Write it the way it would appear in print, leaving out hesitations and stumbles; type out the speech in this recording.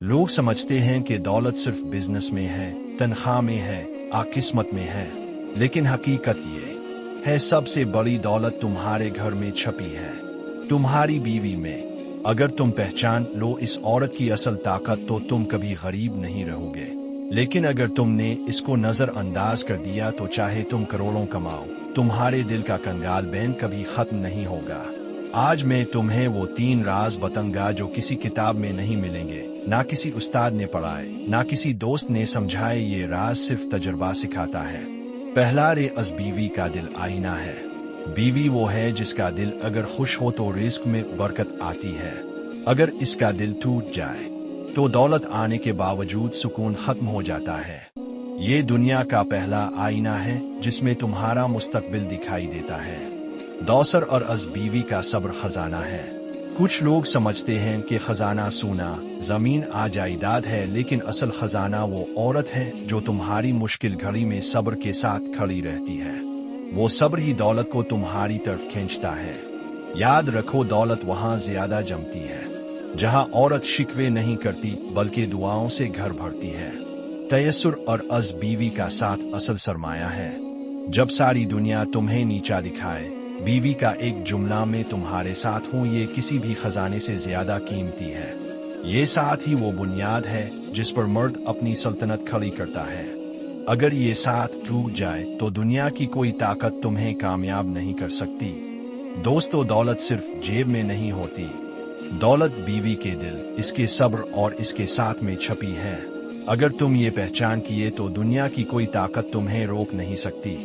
लोग समझते हैं कि दौलत सिर्फ बिजनेस में है, तनख्वाह में है, किस्मत में है, लेकिन हकीकत ये है सबसे बड़ी दौलत तुम्हारे घर में छपी है, तुम्हारी बीवी में। अगर तुम पहचान लो इस औरत की असल ताकत तो तुम कभी गरीब नहीं रहोगे। लेकिन अगर तुमने इसको नजरअंदाज कर दिया तो चाहे तुम करोड़ों कमाओ, तुम्हारे दिल का कंगाल बैन कभी खत्म नहीं होगा। आज मैं तुम्हें वो 3 राज बताऊंगा जो किसी किताब में नहीं मिलेंगे, ना किसी उस्ताद ने पढ़ाए, ना किसी दोस्त ने समझाए। ये राज सिर्फ तजुर्बा सिखाता है। पहला रेज़ बीवी का दिल आईना है। बीवी वो है जिसका दिल अगर खुश हो तो रिस्क में बरकत आती है, अगर इसका दिल टूट जाए तो दौलत आने के बावजूद सुकून खत्म हो जाता है। ये दुनिया का पहला आईना है जिसमें तुम्हारा मुस्तकबिल दिखाई देता है। दौसर और अज बीवी का सब्र खजाना है। कुछ लोग समझते हैं कि खजाना सोना, जमीन जायदाद है, लेकिन असल खजाना वो औरत है जो तुम्हारी मुश्किल घड़ी में सब्र के साथ खड़ी रहती है। वो सब्र ही दौलत को तुम्हारी तरफ खींचता है। याद रखो, दौलत वहां ज्यादा जमती है जहां औरत शिकवे नहीं करती बल्कि दुआओं से घर भरती है। तयस्सुर और अज बीवी का साथ असल सरमाया है। जब सारी दुनिया तुम्हें नीचा दिखाए, बीवी का एक जुमला में तुम्हारे साथ हूं ये किसी भी खजाने से ज्यादा कीमती है। ये साथ ही वो बुनियाद है जिस पर मर्द अपनी सल्तनत खड़ी करता है। अगर ये साथ टूट जाए तो दुनिया की कोई ताकत तुम्हें कामयाब नहीं कर सकती। दोस्तों, दौलत सिर्फ जेब में नहीं होती, दौलत बीवी के दिल, इसके सब्र और इसके साथ में छपी है। अगर तुम ये पहचान किए तो दुनिया की कोई ताकत तुम्हें रोक नहीं सकती।